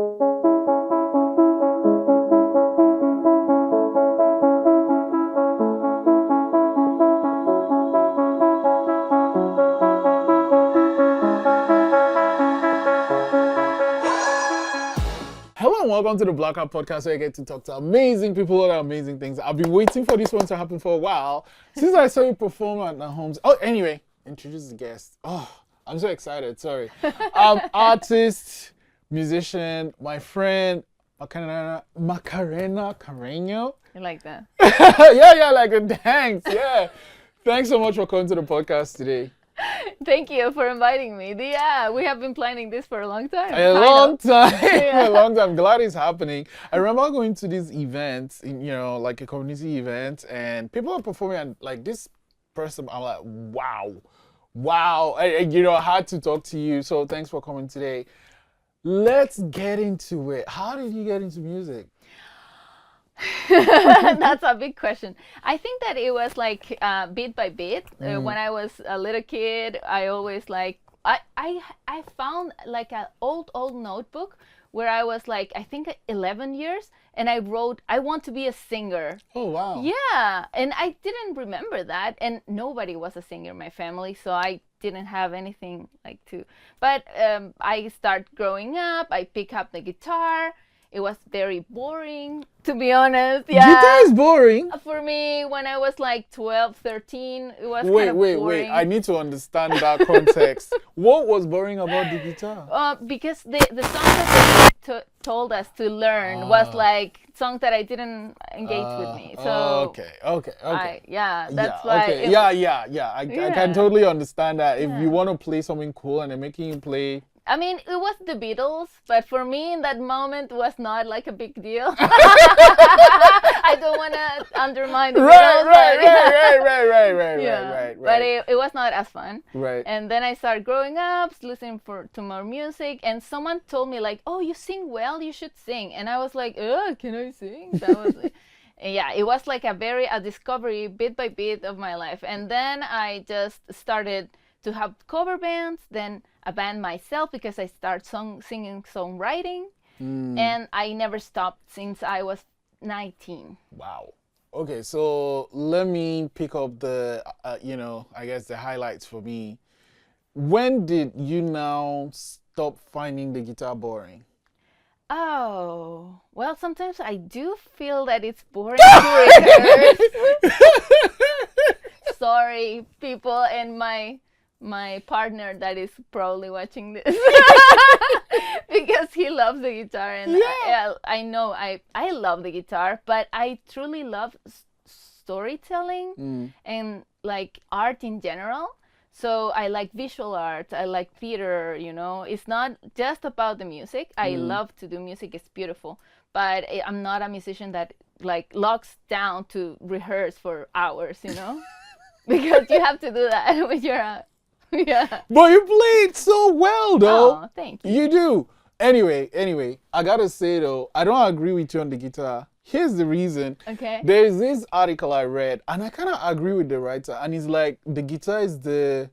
Hello and welcome to the Blackout podcast where I get to talk to amazing people about amazing things. I've been waiting for this one to happen for a while since I saw you perform at the homes. Oh, anyway, introduce the guest. Oh, I'm so excited. Sorry. Artist, musician, my friend, Macarena Carreño. You like that? yeah, like it. Thanks. Yeah. Thanks so much for coming to the podcast today. Thank you for inviting me. Yeah, we have been planning this for a long time. A long time. Yeah. Glad it's happening. I remember going to these events, like a community event, and people are performing, and like this person, I'm like, wow. I had to talk to you. So thanks for coming today. Let's get into it. How did you get into music? That's a big question. I think that it was like bit by bit. When I was a little kid, I always I found like an old notebook where I was like, I think 11 years, and I wrote, I want to be a singer. Oh, wow. Yeah, and I didn't remember that, and nobody was a singer in my family, so I didn't have anything like to. But I start growing up, I pick up the guitar. It was very boring, to be honest. Yeah. Guitar is boring. For me, when I was like 12, 13, it was kind of boring. Wait. I need to understand that context. What was boring about the guitar? Because the song that they told us to learn was like songs that I didn't engage with me. So okay. That's why. Okay. I can totally understand that. If you want to play something cool and they're making you play. I mean, it was the Beatles, but for me in that moment was not like a big deal. I don't want to undermine the Beatles. Right. But it was not as fun. Right. And then I started growing up, listening to more music, and someone told me like, "Oh, you sing well, you should sing." And I was like, "Oh, can I sing?" That was. Yeah, it was like a discovery bit by bit of my life. And then I just started to have cover bands, then a band myself because I started singing, songwriting, and I never stopped since I was 19. Wow. Okay, so let me pick up the, I guess the highlights for me. When did you now stop finding the guitar boring? Oh, well, sometimes I do feel that it's boring to rehearse. Sorry, people, and my partner that is probably watching this because he loves the guitar, and I know I love the guitar, but I truly love storytelling and like art in general. So I like visual art, I like theater, it's not just about the music. I love to do music, it's beautiful, but I'm not a musician that like locks down to rehearse for hours, because you have to do that when you're out. Yeah. But you played so well, though. Oh, thank you. You do. Anyway, I gotta say though, I don't agree with you on the guitar. Here's the reason. Okay. There's this article I read, and I kind of agree with the writer. And it's like the guitar is the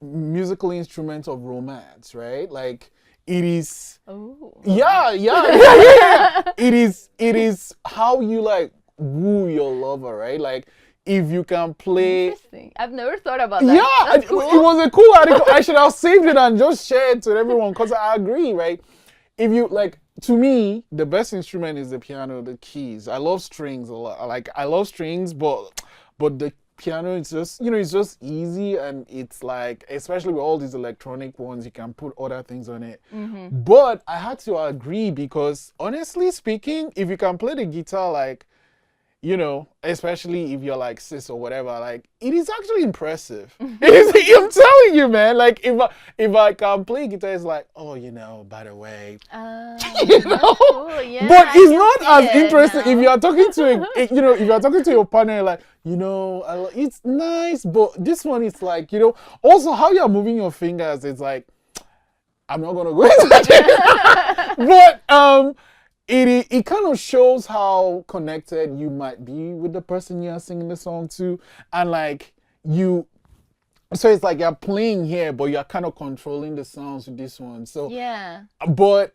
musical instrument of romance, right? Like it is. Oh. Yeah. It is how you like woo your lover, right? Like. If you can play... Interesting. I've never thought about that. Yeah, That's cool. It was a cool article. I should have saved it and just shared it to everyone because I agree, right? If you, to me, the best instrument is the piano, the keys. I love strings a lot. I love strings, but the piano is just, it's just easy, and it's like, especially with all these electronic ones, you can put other things on it. Mm-hmm. But I had to agree because, honestly speaking, if you can play the guitar, especially if you're like cis or whatever, like it is actually impressive. I'm telling you, man. Like if I can play guitar, it's like, by the way, cool. Yeah, but it's not as interesting if you are talking to if you are talking to your partner, like it's nice, but this one is like also how you're moving your fingers. It's like I'm not gonna go into that, but It kind of shows how connected you might be with the person you're singing the song to, and like you So it's like you're playing here, but you're kind of controlling the sounds with this one. So, Yeah. but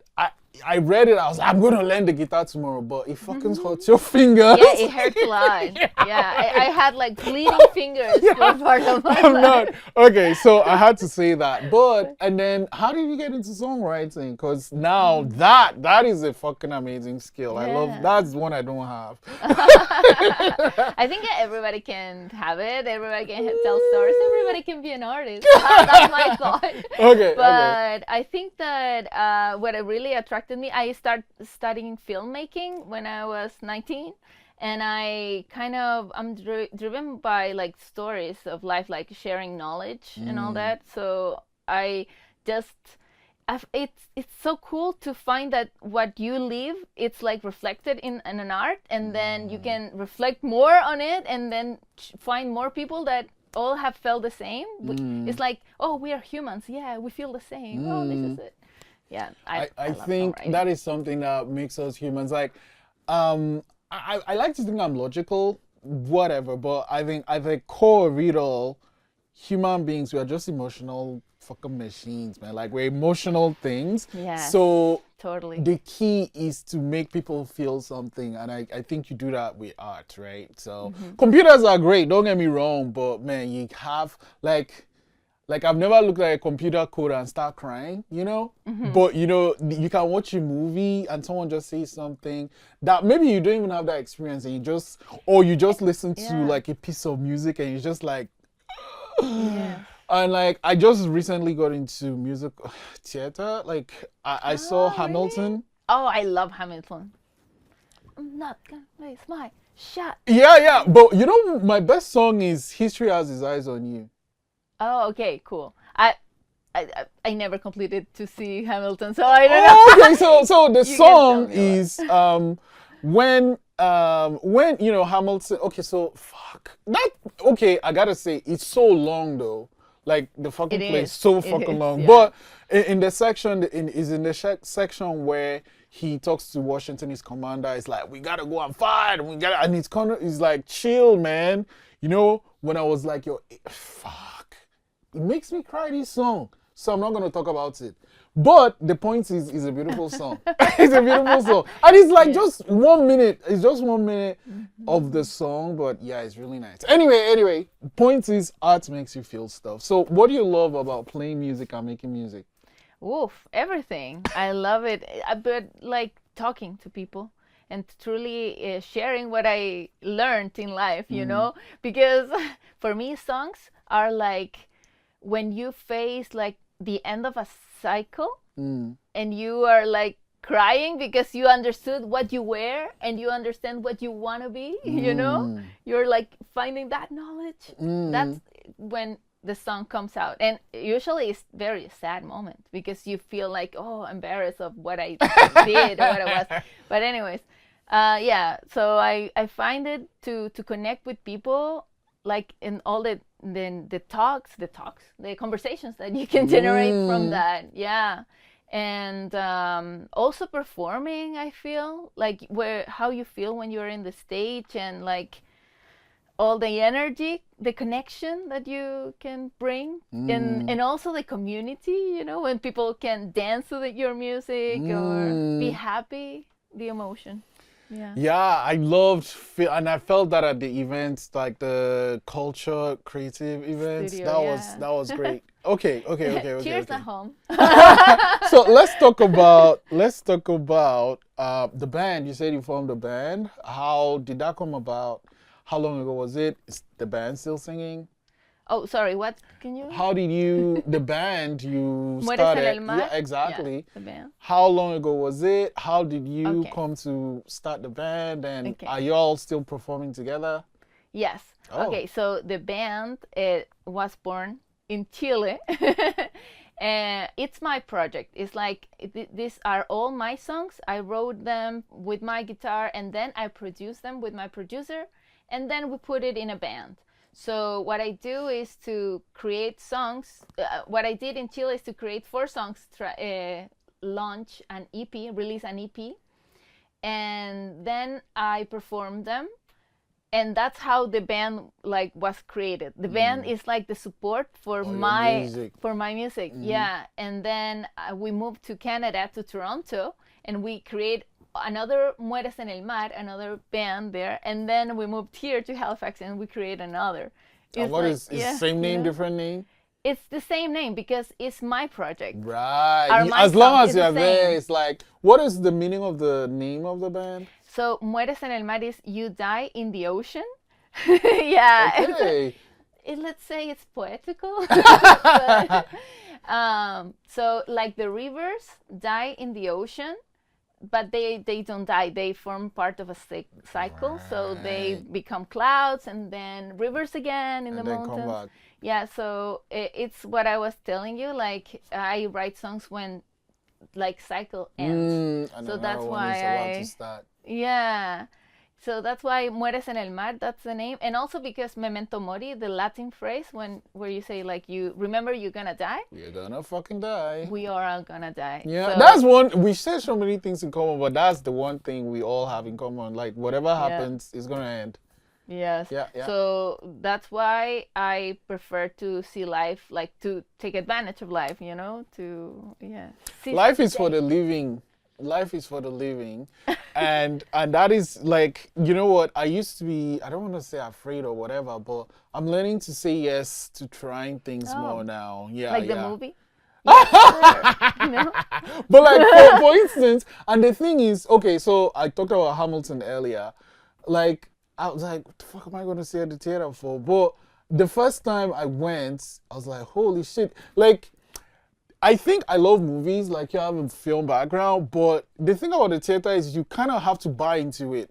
I read it. I was like, I'm gonna learn the guitar tomorrow, but it fucking hurts your fingers. Yeah, it hurts a lot. Yeah, I had like bleeding fingers for part of my I'm life. not okay. So I had to say that. But and then, how did you get into songwriting? Because now that is a fucking amazing skill. I love Yeah. that's one I don't have. I think everybody can have it. Everybody can tell stories. Everybody can be an artist. That's my thought. Okay. But I think that what really attracted me, I started studying filmmaking when I was 19, and I'm driven by like stories of life, like sharing knowledge and all that. So I just it's so cool to find that what you live, it's like reflected in an art, and then you can reflect more on it, and then find more people that all have felt the same. It's like, oh, we are humans. Yeah, we feel the same. Oh, this is it. Yeah, I love think songwriting. that is something that makes us humans. Like, I like to think I'm logical, whatever, but I think at the core of it all, human beings, we are just emotional fucking machines, man. Like, we're emotional things. Yes, So totally. the key is to make people feel something, and I think you do that with art, right? So computers are great, don't get me wrong, but man, you have like I've never looked at a computer code and start crying, you know? But you know, you can watch a movie and someone just says something that maybe you don't even have that experience, and you just listen to like a piece of music and you're just like, Yeah. and like I just recently got into music theater. Like I saw Hamilton. Really? Oh, I love Hamilton. I'm not gonna waste my shot. Yeah, but you know, my best song is History Has His Eyes on You. Oh, okay, cool. I never completed to see Hamilton, so I don't know. Okay, so the You can song tell me is when you know Hamilton. Okay, so fuck that. Okay, I gotta say it's so long though. Like the fucking It play is. is so It fucking is, long. yeah. But in the section section where he talks to Washington, his commander. It's like, we gotta go and fight, and he's like, chill, man. You know, when I was like, yo, fuck, it makes me cry, this song. So I'm not gonna talk about it. But the point is, it's a beautiful song. It's a beautiful song, and it's like just 1 minute. It's just 1 minute of the song, but yeah, it's really nice. Anyway, point is, art makes you feel stuff. So, what do you love about playing music and making music? Oof, everything. I love it. But like talking to people and truly sharing what I learned in life, you know? Because for me, songs are like when you face like the end of a cycle and you are like crying because you understood what you were and you understand what you want to be, you know? You're like finding that knowledge. That's when the song comes out, and usually it's very sad moment because you feel like, oh, embarrassed of what I did or what I was. But anyways, yeah, so I find it to connect with people, like in all the conversations that you can generate from that. Yeah. And also performing, I feel like how you feel when you're in the stage, and like all the energy, the connection that you can bring, and also the community, you know, when people can dance to your music or be happy, the emotion. Yeah, I loved, and I felt that at the events, like the culture creative events. Studio, That was great. Okay. Cheers at home. So let's talk about the band. You said you formed a band. How did that come about? How long ago was it? Is the band still singing? Oh, sorry, what can you? How did the band you Mueres started? en el mar? Yeah, exactly. Yeah, the band. How long ago was it? How did you Okay. come to start the band? And Okay. are y'all still performing together? Yes. Oh. Okay, so the band was born in Chile. It's my project. It's like these are all my songs. I wrote them with my guitar, and then I produced them with my producer, and then we put it in a band. So what I do is to create songs. What I did in Chile is to create 4 songs, launch an EP, release an EP, and then I perform them and that's how the band like was created. The band is like the support for my music. Yeah, and then we moved to Canada, to Toronto, and we create another Mueres en el Mar, another band there, and then we moved here to Halifax and we create another. And what is same name, different name? It's the same name because it's my project. Right. As long as you're there, it's like, what is the meaning of the name of the band? So, Mueres en el Mar is you die in the ocean. Yeah. Okay. Let's say it's poetical. But, so, like the rivers die in the ocean, but they don't die. They form part of a cycle. Right. So they become clouds and then rivers again in the mountains. Come back. Yeah, so it's what I was telling you. Like, I write songs when like cycle ends. So that's why yeah. So that's why Mueres en el Mar, that's the name. And also because Memento Mori, the Latin phrase where you say like, you remember you're gonna die. You're gonna fucking die. We are all gonna die. Yeah, so, that's one, we share so many things in common, but that's the one thing we all have in common. Like whatever happens, it's gonna end. Yes. Yeah. So that's why I prefer to see life, like to take advantage of life, you know, Life is for the living. Life is for the living. and that is like, you know what, I used to be, I don't want to say afraid or whatever, but I'm learning to say yes to trying things more now. Yeah. Like the movie? You know? But like for instance, and the thing is, okay, so I talked about Hamilton earlier. Like, I was like, what the fuck am I going to say at the theater for? But the first time I went, I was like, holy shit. Like, I think I love movies, like you have a film background, but the thing about the theater is you kind of have to buy into it.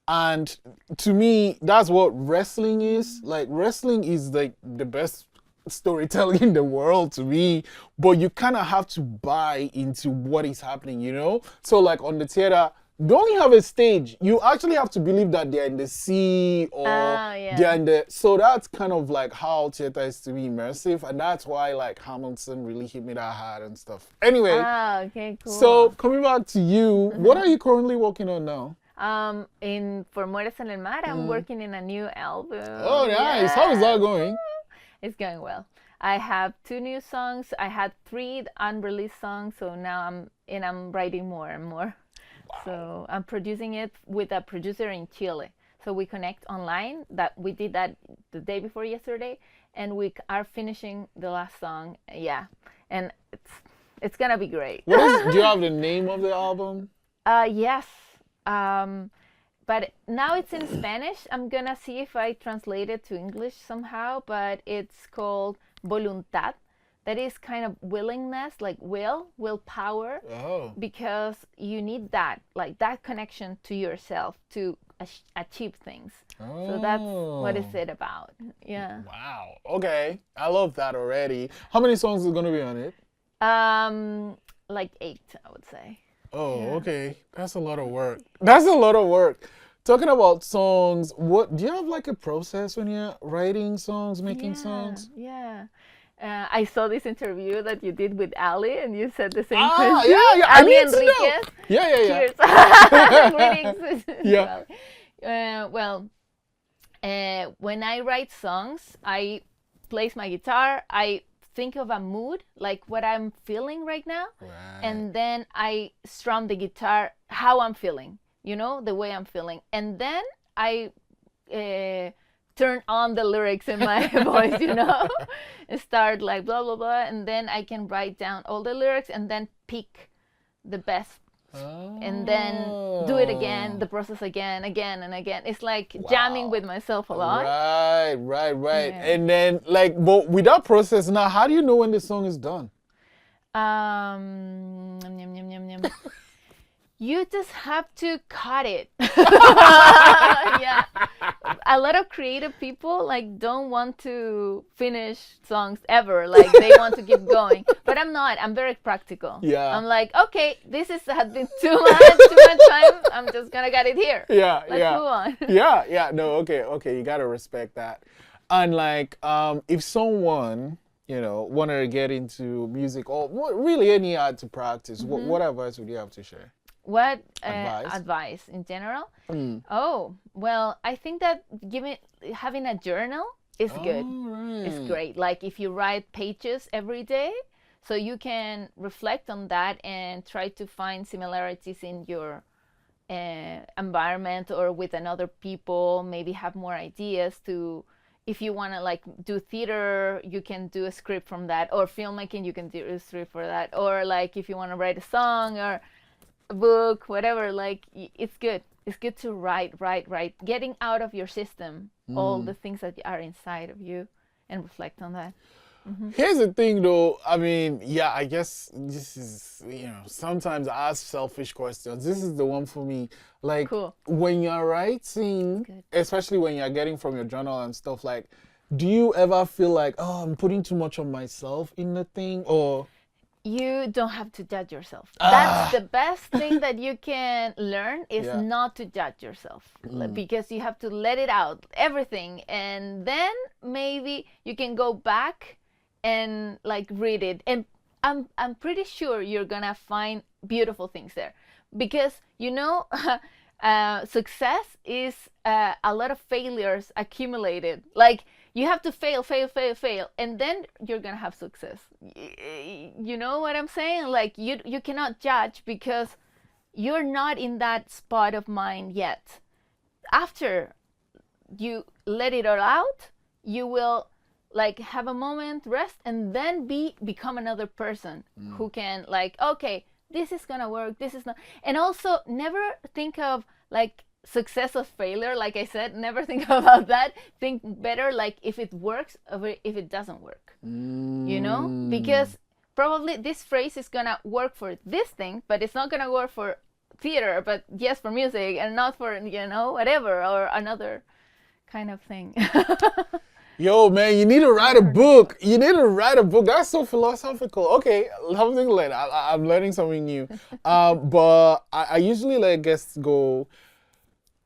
And to me, that's what wrestling is. Like, wrestling is like the best storytelling in the world to me, but you kind of have to buy into what is happening, you know? So like on the theater, they only have a stage. You actually have to believe that they're in the sea or they're in the... So that's kind of like how theater is to be immersive. And that's why like Hamilton really hit me that hard and stuff. Anyway. Okay, cool. So coming back to you, what are you currently working on now? For Mueres en el Mar, I'm working in a new album. Oh, nice. Yeah. How is that going? It's going well. I have 2 new songs. I had 3 unreleased songs. So now I'm writing more and more. Wow. So I'm producing it with a producer in Chile. So we connect online. That we did that the day before yesterday, and we are finishing the last song. Yeah, and it's gonna be great. Do you have the name of the album? Yes. But now it's in Spanish. I'm gonna see if I translate it to English somehow. But it's called Voluntad. That is kind of willingness, like willpower, because you need that, like that connection to yourself to achieve things. So that's what it's about. Yeah. Wow. Okay. I love that already. How many songs are going to be on it? Like 8, I would say. Oh, yeah. Okay. That's a lot of work. That's a lot of work. Talking about songs, do you have like a process when you're writing songs, making songs? Yeah. I saw this interview that you did with Ali, and you said the same question. Yeah. Ali Enriquez. Yeah. Greetings. Yeah. When I write songs, I place my guitar. I think of a mood, like what I'm feeling right now, and then I strum the guitar how I'm feeling. You know, the way I'm feeling, and then I turn on the lyrics in my voice, you know, and start like blah, blah, blah. And then I can write down all the lyrics and then pick the best. And then do it again, the process again and again. It's like jamming with myself a lot. Right. Yeah. And then like, but with that process now, how do you know when the song is done? You just have to cut it. Yeah. A lot of creative people like don't want to finish songs ever. Like they want to keep going. But I'm not. I'm very practical. Yeah. I'm like, okay, this has been too much time. I'm just gonna get it here. Let's move on. Yeah. No, okay. You gotta respect that. And like, if someone, you know, wanted to get into music or really any art to practice, what advice would you have to share? What Advice? advice in general? Mm. Oh, well, I think that having a journal is good. Right. It's great. Like if you write pages every day, so you can reflect on that and try to find similarities in your environment or with another people, maybe have more ideas to, if you want to like do theater, you can do a script from that, or filmmaking, you can do a script for that, or like if you want to write a song or a book, whatever, like it's good. It's good to write, getting out of your system all the things that are inside of you and reflect on that. Here's the thing though, I mean, yeah, I guess this is, sometimes I ask selfish questions. This is the one for me. Like, Cool. when you're writing, Good. especially when you're getting from your journal and stuff, like, do you ever feel like, oh, I'm putting too much of myself in the thing? Or, You don't have to judge yourself. That's the best thing that you can learn is Yeah. not to judge yourself, because you have to let it out, everything, and then maybe you can go back and like read it, and I'm pretty sure you're gonna find beautiful things there, because success is a lot of failures accumulated. Like you have to fail, and then you're gonna have success. You know what I'm saying? Like you cannot judge because you're not in that spot of mind yet. After you let it all out, you will like have a moment, rest, and then become another person who can like, okay, this is gonna work, this is not. And also never think of like success or failure. Like I said, never think about that. Think better like if it works or if it doesn't work. Because probably this phrase is gonna work for this thing, but it's not gonna work for theater, but yes for music, and not for whatever, or another kind of thing. yo, man, you need to write a book. You need to write a book. That's so philosophical. Okay, something like I'm learning something new. But I usually let guests go.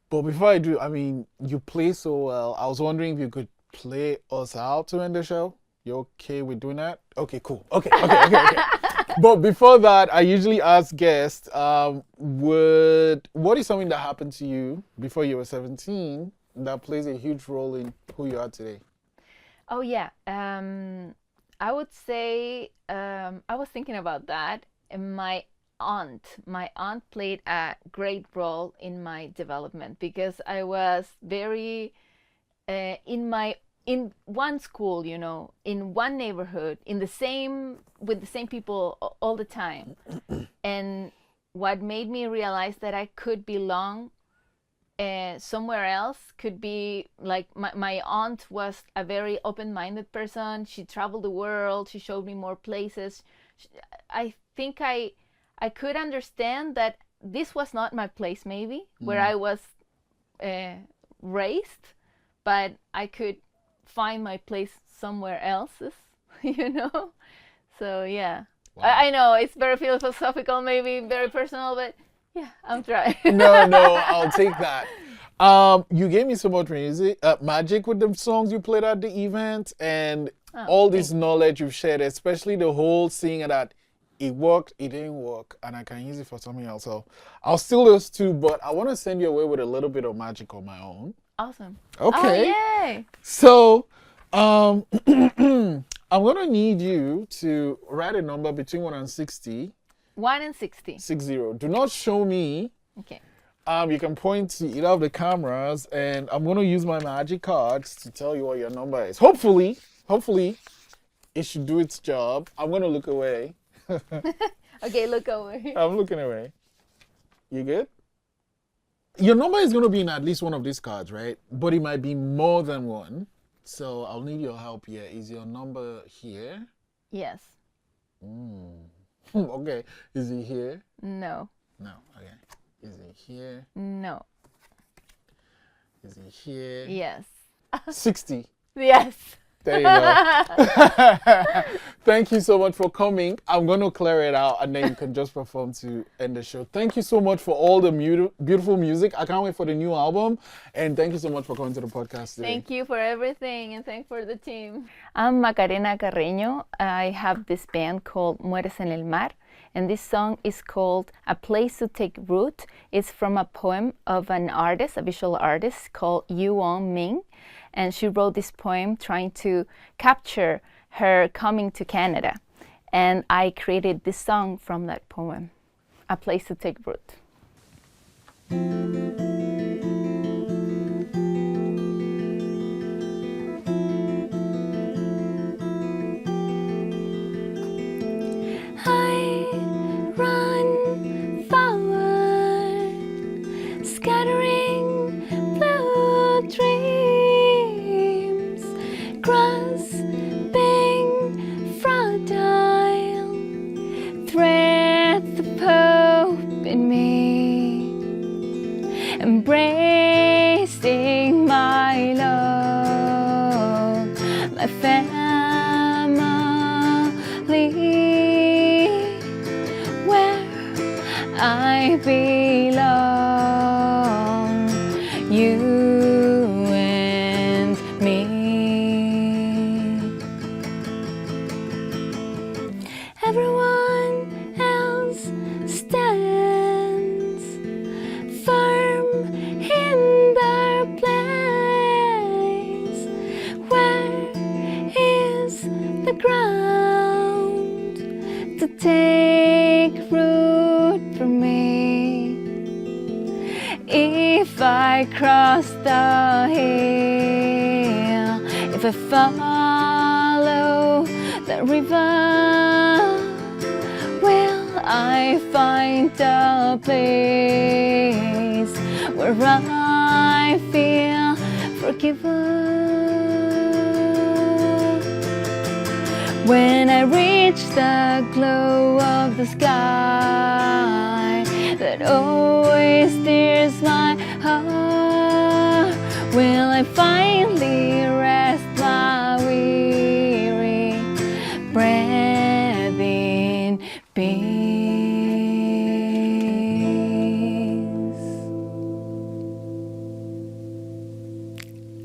But before I do, I mean, you play so well. I was wondering if you could play us out to end the show. You okay with doing that? Okay, cool. Okay. But before that, I usually ask guests, what is something that happened to you before you were 17 that plays a huge role in who you are today? Oh yeah, I would say I was thinking about that. My aunt played a great role in my development, because I was very in one school, in one neighborhood, with the same people all the time. And what made me realize that I could belong somewhere else could be like my aunt was a very open-minded person. She traveled the world. She showed me more places. I think I could understand that this was not my place, maybe where I was raised, but I could find my place somewhere else. So yeah. Wow. I know it's very philosophical, maybe very personal, but yeah, I'm trying. No, I'll take that. You gave me so much magic with the songs you played at the event, and all this knowledge you've shared, especially the whole seeing that it worked, it didn't work, and I can use it for something else. So I'll steal those too, but I want to send you away with a little bit of magic on my own. Awesome. Okay. Oh, yay. So, I'm going to need you to write a number between 1 and 60. 1 and 60. 60. Do not show me. Okay. You can point to either of the cameras, and I'm going to use my magic cards to tell you what your number is. Hopefully, it should do its job. I'm going to look away. Okay, look away. I'm looking away. You good? Your number is going to be in at least one of these cards, right? But it might be more than one. So I'll need your help here. Is your number here? Yes. Okay. Is it here? No. No. Okay. Is it here? No. Is it here? Yes. 60. Yes. There you go. Thank you so much for coming. I'm going to clear it out, and then you can just perform to end the show. Thank you so much for all the beautiful music. I can't wait for the new album. And thank you so much for coming to the podcast today. Thank you for everything, and thanks for the team. I'm Macarena Carreño. I have this band called Mueres en el Mar, And this song is called A Place to Take Root. It's from a poem of an artist, a visual artist called Yu Won Ming. And she wrote this poem trying to capture her coming to Canada. And I created this song from that poem, A Place to Take Root. I run forward, scattering blue dreams, grasping fragile threads of hope in me, embracing my love, my family, where I belong, you and me. Everyone else stands firm in their place. Where is the ground to take root for me? If I cross the hill, if I follow the river, will I find a place where I feel forgiven? When I reach the glow of the sky that always